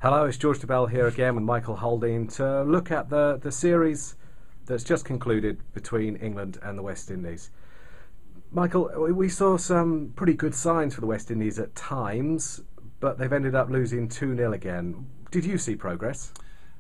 Hello, it's George DeBell here again with Michael Holding to look at the series that's just concluded between England and the West Indies. Michael, we saw some pretty good signs for the West Indies at times, but they've ended up losing 2-0 again. Did you see progress?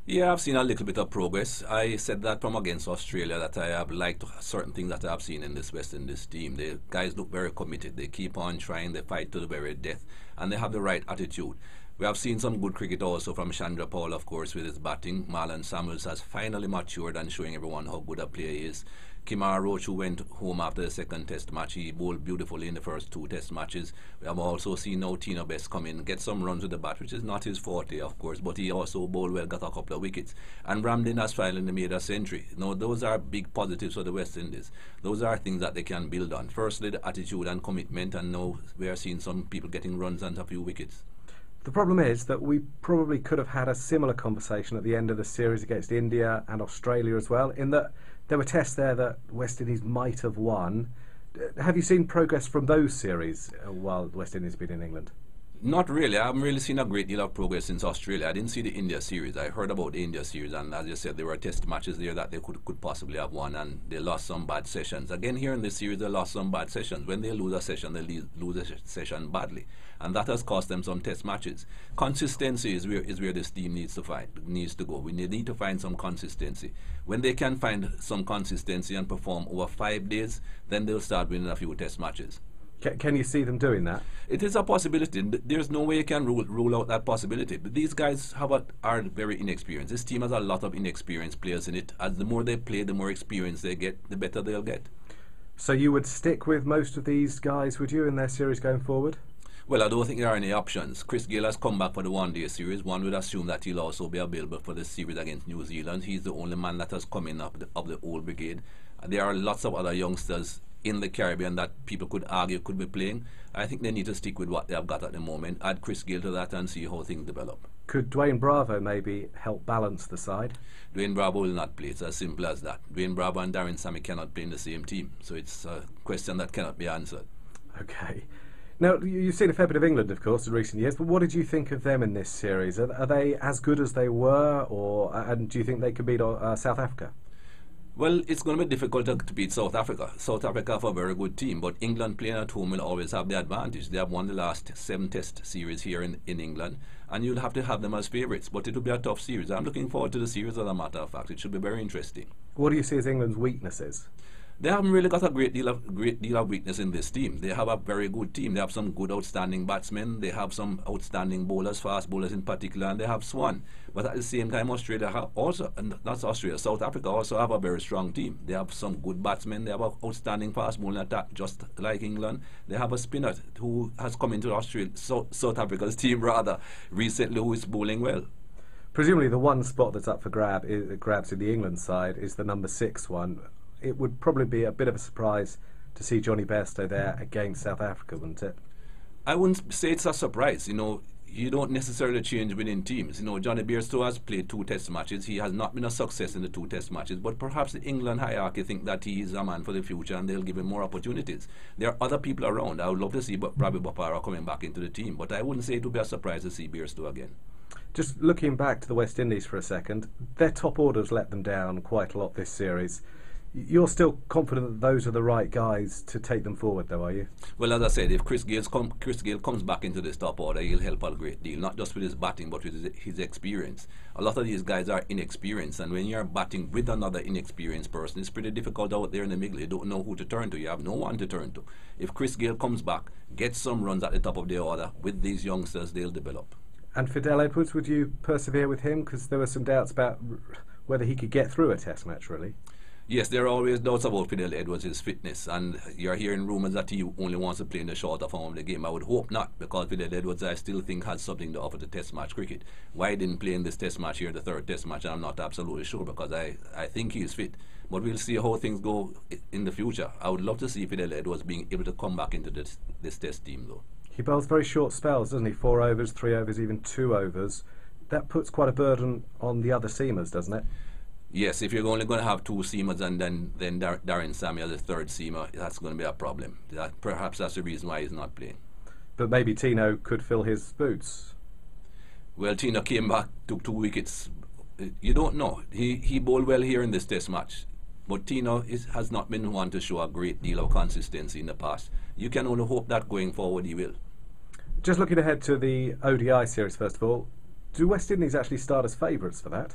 Yeah, I've seen a little bit of progress. I said that from against Australia that I have liked certain things that I've seen in this West Indies team. The guys look very committed. They keep on trying. They fight to the very death, and they have the right attitude. We have seen some good cricket also from Chandra Paul, of course, with his batting. Marlon Samuels has finally matured and showing everyone how good a player he is. Kemar Roach, who went home after the second test match, he bowled beautifully in the first two test matches. We have also seen now Tino Best come in, get some runs with the bat, which is not his forte, of course, but he also bowled well, got a couple of wickets. And Ramlin has finally made a century. Now, those are big positives for the West Indies. Those are things that they can build on. Firstly, the attitude and commitment, and now we are seeing some people getting runs and a few wickets. The problem is that we probably could have had a similar conversation at the end of the series against India and Australia as well, in that there were tests there that West Indies might have won. Have you seen progress from those series while West Indies have been in England? Not really. I haven't really seen a great deal of progress since Australia. I didn't see the India series. I heard about the India series, and as you said, there were test matches there that they could possibly have won, and they lost some bad sessions. Again, here in this series, they lost some bad sessions. When they lose a session, they lose a session badly, and that has cost them some test matches. Consistency is where this team needs to go. We need to find some consistency. When they can find some consistency and perform over 5 days, then they'll start winning a few test matches. Can you see them doing that? It is a possibility. There's no way you can rule out that possibility. But these guys are very inexperienced. This team has a lot of inexperienced players in it. As the more they play, the more experience they get, the better they'll get. So you would stick with most of these guys, would you, in their series going forward? Well, I don't think there are any options. Chris Gayle has come back for the one-day series. One would assume that he'll also be available for the series against New Zealand. He's the only man that has come in of the old brigade. There are lots of other youngsters in the Caribbean that people could argue could be playing. I think they need to stick with what they have got at the moment, add Chris Gayle to that and see how things develop. Could Dwayne Bravo maybe help balance the side? Dwayne Bravo will not play. It's as simple as that. Dwayne Bravo and Darren Sammy cannot play in the same team, so it's a question that cannot be answered. Okay. Now, you've seen a fair bit of England, of course, in recent years, but what did you think of them in this series? Are they as good as they were, and do you think they could beat South Africa? Well, it's going to be difficult to beat South Africa. South Africa have a very good team, but England playing at home will always have the advantage. They have won the last 7 test series here in England, and you'll have to have them as favourites. But it will be a tough series. I'm looking forward to the series, as a matter of fact. It should be very interesting. What do you see as England's weaknesses? They haven't really got a great deal of weakness in this team. They have a very good team. They have some good outstanding batsmen. They have some outstanding bowlers, fast bowlers in particular, and they have Swan. But at the same time, South Africa also have a very strong team. They have some good batsmen. They have an outstanding fast bowling attack, just like England. They have a spinner who has come into South Africa's team rather recently, who is bowling well. Presumably, the one spot that's up for grabs in the England side is the number 6 one. It would probably be a bit of a surprise to see Johnny Bairstow there against South Africa, wouldn't it? I wouldn't say it's a surprise. You don't necessarily change within teams. Johnny Bairstow has played 2 test matches. He has not been a success in the 2 test matches, but perhaps the England hierarchy think that he is a man for the future and they'll give him more opportunities. There are other people around. I would love to see Rabbi Bopara coming back into the team, but I wouldn't say it would be a surprise to see Bairstow again. Just looking back to the West Indies for a second, their top orders let them down quite a lot this series. You're still confident that those are the right guys to take them forward, though, are you? Well, as I said, if Chris Gayle comes back into this top order, he'll help a great deal, not just with his batting, but with his experience. A lot of these guys are inexperienced, and when you're batting with another inexperienced person, it's pretty difficult out there in the middle. You don't know who to turn to. You have no one to turn to. If Chris Gayle comes back, gets some runs at the top of the order, with these youngsters, they'll develop. And Fidel Edwards, would you persevere with him? Because there were some doubts about whether he could get through a test match, really. Yes, there are always doubts about Fidel Edwards' fitness, and you're hearing rumours that he only wants to play in the shorter form of the game. I would hope not, because Fidel Edwards, I still think, has something to offer to test match cricket. Why he didn't play in this test match here, the 3rd test match, I'm not absolutely sure, because I think he's fit. But we'll see how things go in the future. I would love to see Fidel Edwards being able to come back into this test team, though. He bowls very short spells, doesn't he? 4 overs, 3 overs, even 2 overs. That puts quite a burden on the other seamers, doesn't it? Yes, if you're only going to have 2 seamers and then Darren Sammy as a 3rd seamer, that's going to be a problem. Perhaps that's the reason why he's not playing. But maybe Tino could fill his boots. Well, Tino came back, took 2 wickets. You don't know. He bowled well here in this test match. But Tino has not been one to show a great deal of consistency in the past. You can only hope that going forward he will. Just looking ahead to the ODI series, first of all, do West Indies actually start as favourites for that?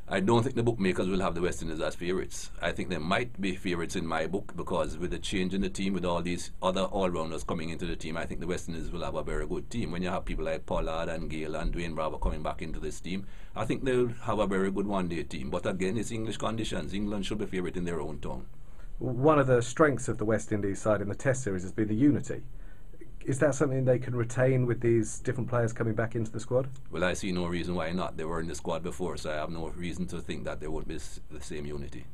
I don't think the bookmakers will have the West Indies as favourites. I think they might be favourites in my book because with the change in the team, with all these other all-rounders coming into the team, I think the West Indies will have a very good team. When you have people like Pollard and Gale and Dwayne Bravo coming back into this team, I think they'll have a very good one-day team. But again, it's English conditions. England should be favourite in their own town. One of the strengths of the West Indies side in the Test series has been the unity. Is that something they can retain with these different players coming back into the squad? Well, I see no reason why not. They were in the squad before, so I have no reason to think that there would be the same unity.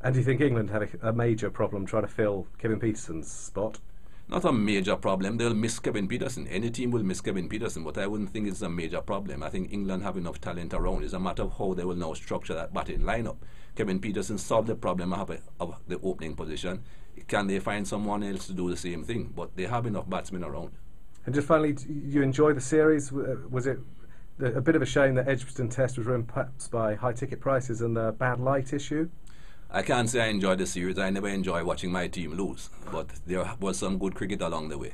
And do you think England had a major problem trying to fill Kevin Peterson's spot? Not a major problem. They'll miss Kevin Peterson. Any team will miss Kevin Peterson, but I wouldn't think it's a major problem. I think England have enough talent around. It's a matter of how they will now structure that batting lineup. Kevin Peterson solved the problem of the opening position. Can they find someone else to do the same thing? But they have enough batsmen around. And just finally, you enjoy the series? Was it a bit of a shame that Edgbaston Test was ruined perhaps by high ticket prices and the bad light issue? I can't say I enjoyed the series. I never enjoy watching my team lose, but there was some good cricket along the way.